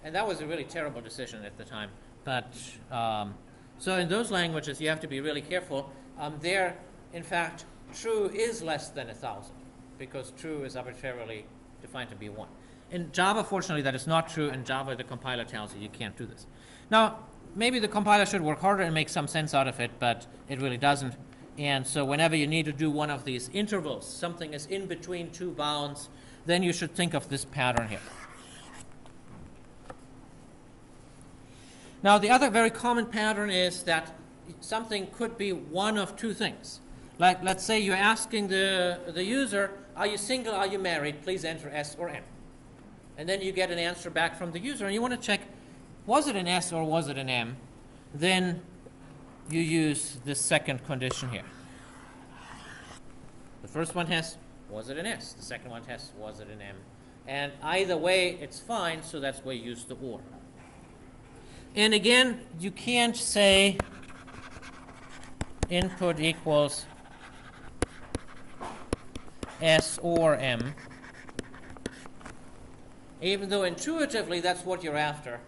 And that was a really terrible decision at the time. But so in those languages, you have to be really careful. There, in fact, true is less than 1,000 because true is arbitrarily defined to be 1. In Java, fortunately, that is not true. In Java, the compiler tells you can't do this. Now, maybe the compiler should work harder and make some sense out of it, but it really doesn't. And so whenever you need to do one of these intervals, something is in between two bounds, then you should think of this pattern here. Now, the other very common pattern is that something could be one of two things. Like, let's say you're asking the user, are you single, are you married? Please enter S or M. And then you get an answer back from the user, and you want to check, was it an S or was it an M? Then you use this second condition here. The first one has, was it an S? The second one has, was it an M? And either way, it's fine, so that's why you use the OR. And again, you can't say input equals S or M, even though intuitively that's what you're after.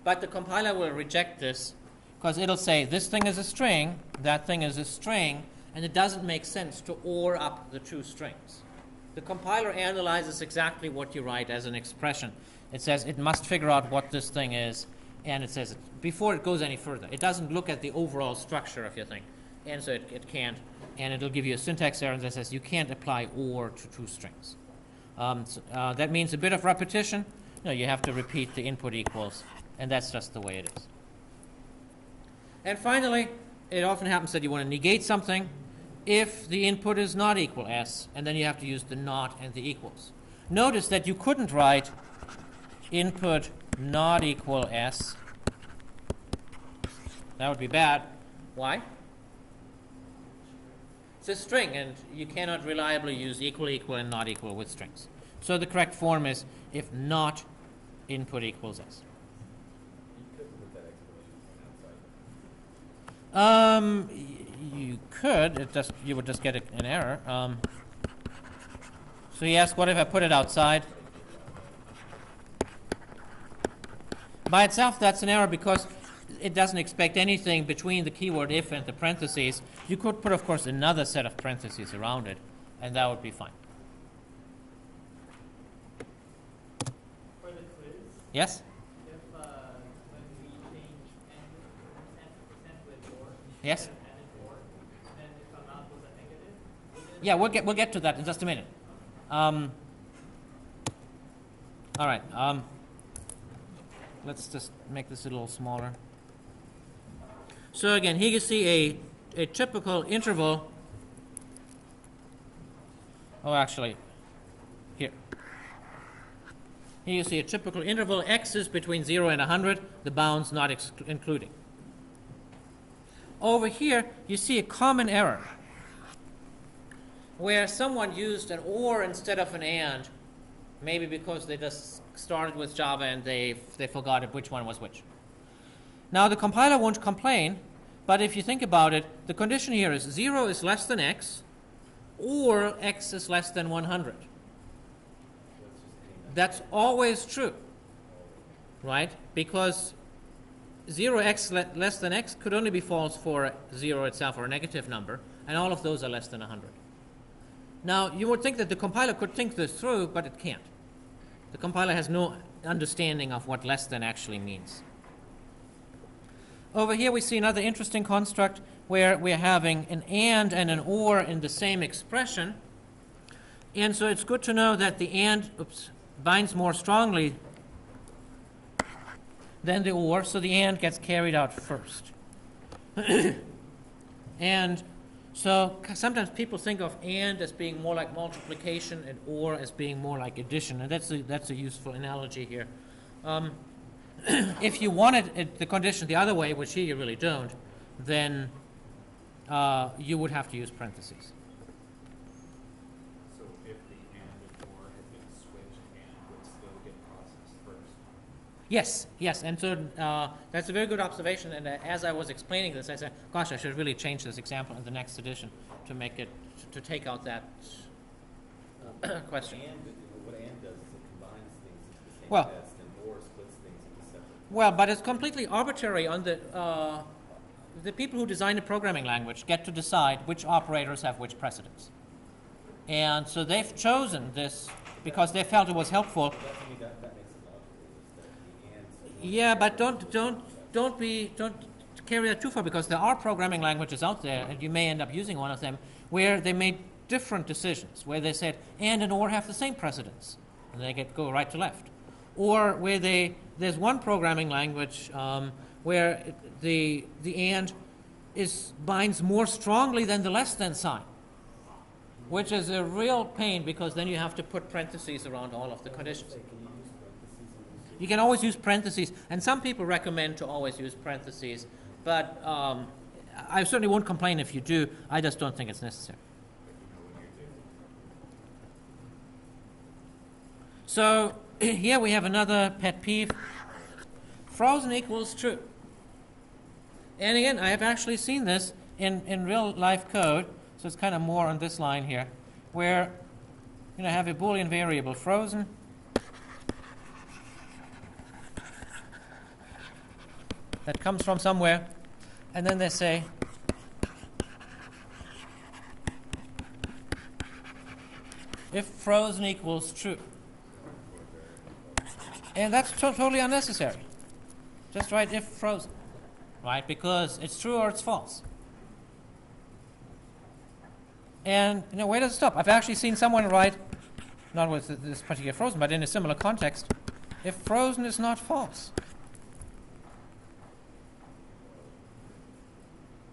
But the compiler will reject this because it'll say this thing is a string, that thing is a string, and it doesn't make sense to OR up the two strings. The compiler analyzes exactly what you write as an expression. It says it must figure out what this thing is, and it says it before it goes any further. It doesn't look at the overall structure of your thing, and so it can't. And it'll give you a syntax error that says you can't apply OR to two strings. That means a bit of repetition. No, you have to repeat the input equals, and that's just the way it is. And finally, it often happens that you want to negate something if the input is not equal s, and then you have to use the not and the equals. Notice that you couldn't write input not equal s. That would be bad. Why? It's a string, and you cannot reliably use equal, equal, and not equal with strings. So the correct form is if not input equals s. You could put that exclamation point outside. You could. You would just get an error. So he asked, what if I put it outside? By itself, that's an error because it doesn't expect anything between the keyword if and the parentheses. You could put, of course, another set of parentheses around it, and that would be fine. For the quiz, Yes? if when we change %, with or, Yes? instead of and or, then if amount was a negative, Yeah, we'll get to that in just a minute. All right. Let's just make this a little smaller. So again, here you see a typical interval. Oh, actually, here. Here you see a typical interval. X is between 0 and 100, the bounds not including. Over here, you see a common error where someone used an OR instead of an AND, maybe because they just started with Java and they forgot which one was which. Now, the compiler won't complain, but if you think about it, the condition here is 0 is less than x, or x is less than 100. That's always true, right? Because 0x less than x could only be false for 0 itself, or a negative number, and all of those are less than 100. Now, you would think that the compiler could think this through, but it can't. The compiler has no understanding of what less than actually means. Over here we see another interesting construct where we're having an and an or in the same expression. And so it's good to know that the and binds more strongly than the or, so the and gets carried out first. And so sometimes people think of and as being more like multiplication and or as being more like addition, and that's a useful analogy here. If you wanted the condition the other way, which here you really don't, then you would have to use parentheses. So if the and or had been switched, and would still get processed first. Yes, and so that's a very good observation. And as I was explaining this, I said, "Gosh, I should really change this example in the next edition to make it to take out that question." What and does is it combines things into the same Well- test, and or splits things into separate. Well, but it's completely arbitrary. On the people who design the programming language get to decide which operators have which precedence, and so they've chosen this because they felt it was helpful. That to me, that makes it logical. Is that the and. Yeah, but don't carry that too far, because there are programming languages out there, and you may end up using one of them where they made different decisions, where they said and or have the same precedence, and they go right to left, or where there's one programming language where the and binds more strongly than the less than sign, which is a real pain because then you have to put parentheses around all of the conditions. You can always use parentheses, and some people recommend to always use parentheses, but I certainly won't complain if you do. I just don't think it's necessary. So here we have another pet peeve. Frozen equals true. And again, I have actually seen this in real life code, so it's kind of more on this line here, where have a Boolean variable frozen, that comes from somewhere, and then they say if frozen equals true. And that's totally unnecessary. Just write if frozen, right? Because it's true or it's false. And where does it stop? I've actually seen someone write, not with this particular frozen, but in a similar context, if frozen is not false.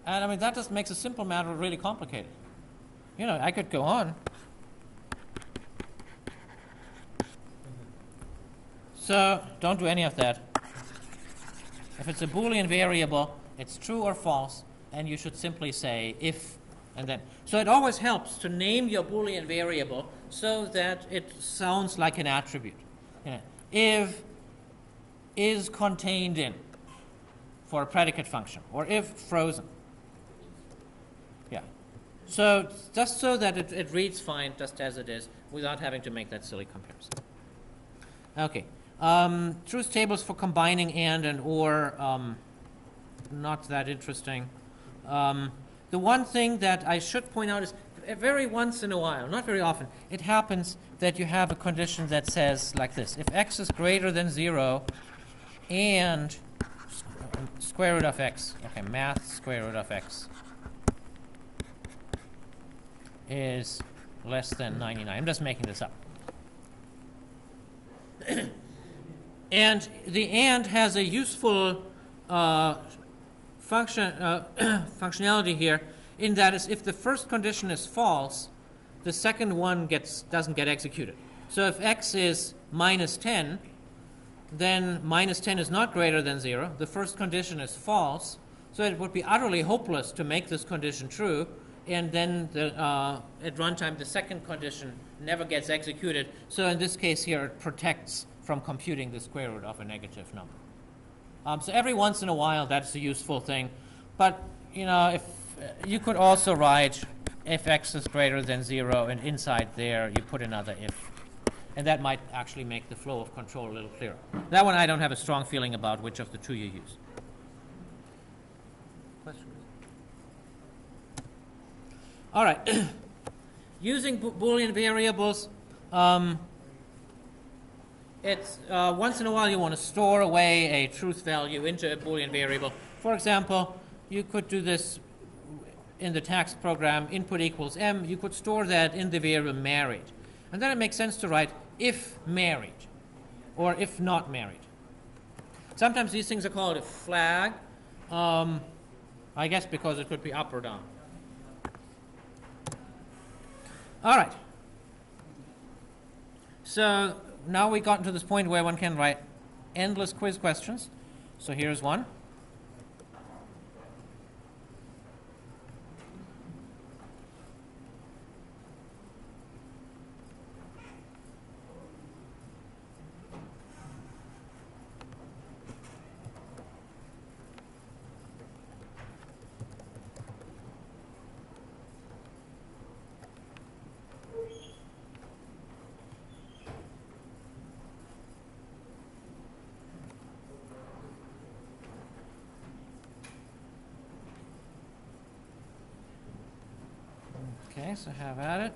And I mean, that just makes a simple matter really complicated. I could go on. So don't do any of that. If it's a Boolean variable, it's true or false, and you should simply say if, and then. So it always helps to name your Boolean variable so that it sounds like an attribute. If is contained in for a predicate function, or if frozen. Yeah. So just so that it reads fine just as it is without having to make that silly comparison. Okay. Truth tables for combining and or, not that interesting. The one thing that I should point out is very once in a while, not very often, it happens that you have a condition that says like this. If x is greater than 0 and square root of x, okay, math square root of x is less than 99. I'm just making this up. And the and has a useful functionality here, in that is if the first condition is false, the second one doesn't get executed. So if x is minus 10, then minus 10 is not greater than 0. The first condition is false, so it would be utterly hopeless to make this condition true, and then at runtime the second condition never gets executed. So in this case here, it protects from computing the square root of a negative number. So every once in a while, that's a useful thing. But, if you could also write if x is greater than 0, and inside there you put another if. And that might actually make the flow of control a little clearer. That one I don't have a strong feeling about which of the two you use. Question? All right. Using Boolean variables, it's once in a while you want to store away a truth value into a Boolean variable. For example, you could do this in the tax program, input equals m. You could store that in the variable married. And then it makes sense to write if married or if not married. Sometimes these things are called a flag, I guess because it could be up or down. All right. So now we've gotten to this point where one can write endless quiz questions. So here's one. Okay, so have at it.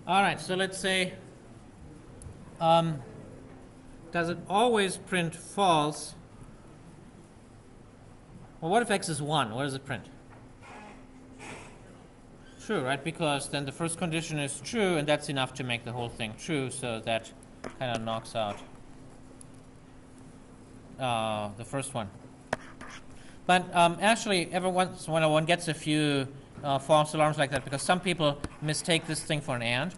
All right, so let's say, does it always print false? Well, what if x is 1? What does it print? True, right? Because then the first condition is true, and that's enough to make the whole thing true, so that kind of knocks out the first one. But actually, every once in a while one gets a few false alarms like that, because some people mistake this thing for an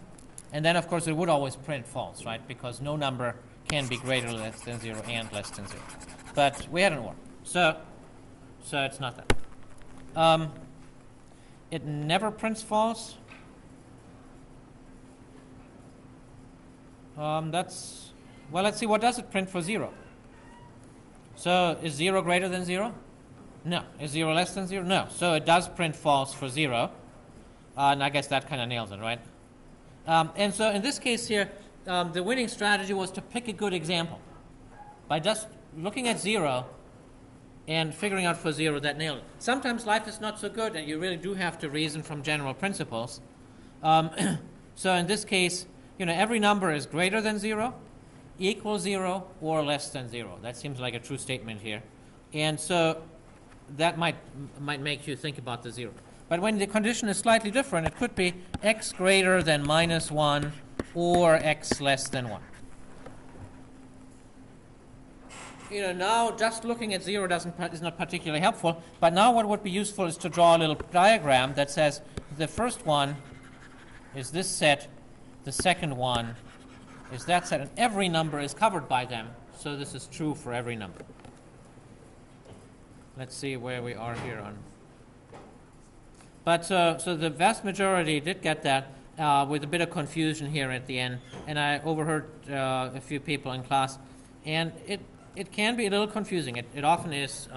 and then of course it would always print false, right? Because no number can be greater or less than 0 and less than 0. But we had an or, so it's not that. It never prints false. Let's see, what does it print for 0? So is 0 greater than 0? No. Is 0 less than 0? No. So it does print false for 0. And I guess that kind of nails it, right? And so in this case here, the winning strategy was to pick a good example. By just looking at 0 and figuring out for 0, that nailed it. Sometimes life is not so good, and you really do have to reason from general principles. So in this case, every number is greater than 0, equals 0, or less than 0. That seems like a true statement here. And so that might make you think about the 0. But when the condition is slightly different, it could be x greater than -1 or x less than 1. Now just looking at 0 is not particularly helpful, but now what would be useful is to draw a little diagram that says the first one is this set, the second one is that set, and every number is covered by them, so this is true for every number. Let's see where we are here on. But so the vast majority did get that with a bit of confusion here at the end, and I overheard a few people in class, and it can be a little confusing. It often is,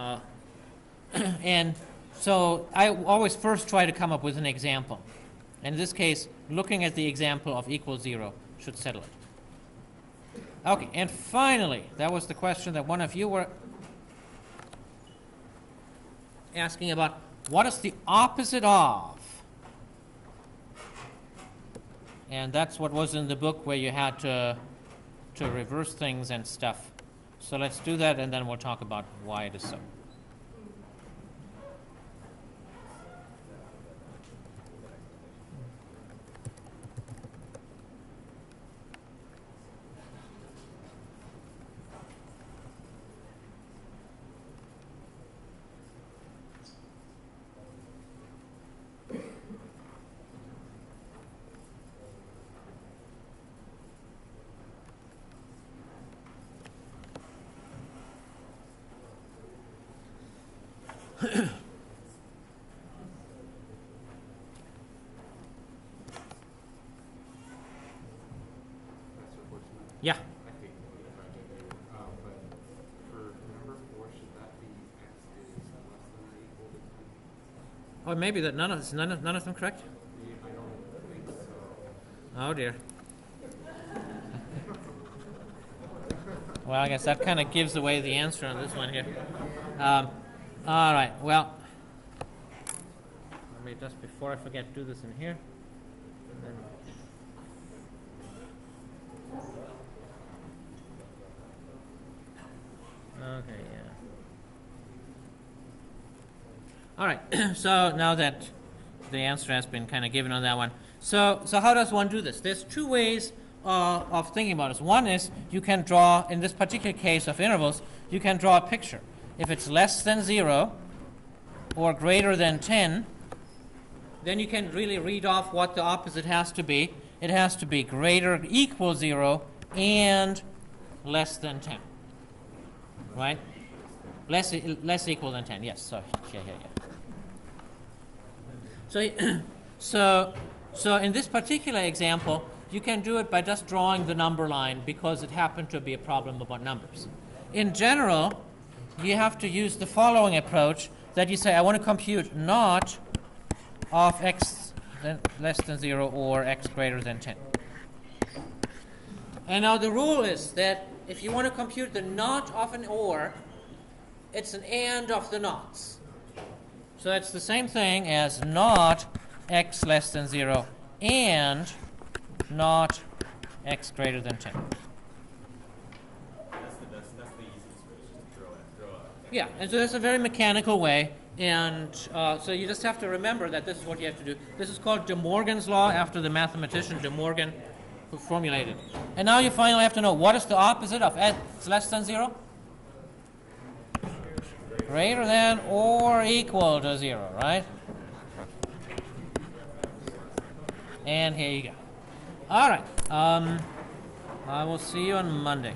and so I always first try to come up with an example. In this case, looking at the example of equals 0 should settle it. Okay, and finally, that was the question that one of you were asking about. What is the opposite of? And that's what was in the book, where you had to reverse things and stuff. So let's do that, and then we'll talk about why it is so. Yeah. I hate but for number 4, should that be x is less than or equal to 10? Or maybe that none of them correct? I don't think so. Oh dear. Well, I guess that kind of gives away the answer on this one here. All right. Well, let me just, before I forget, do this in here. And then okay, yeah. All right, so now that the answer has been kind of given on that one, so how does one do this? There's two ways of thinking about this. One is you can draw, in this particular case of intervals, you can draw a picture. If it's less than 0 or greater than 10, then you can really read off what the opposite has to be. It has to be greater, equal 0, and less than 10. Right? Less equal than 10. Yes, sorry. Yeah. So in this particular example, you can do it by just drawing the number line because it happened to be a problem about numbers. In general, you have to use the following approach that you say, I want to compute not of x less than 0 or x greater than 10. And now the rule is that if you want to compute the not of an or, it's an and of the nots. So it's the same thing as not x less than 0 and not x greater than 10. That's the easiest way, just to throw out. Yeah, and so that's a very mechanical way. And so you just have to remember that this is what you have to do. This is called De Morgan's law, after the mathematician De Morgan, who formulated. And now you finally have to know, what is the opposite of x less than 0? Greater than or equal to 0, right? And here you go. All right. I will see you on Monday.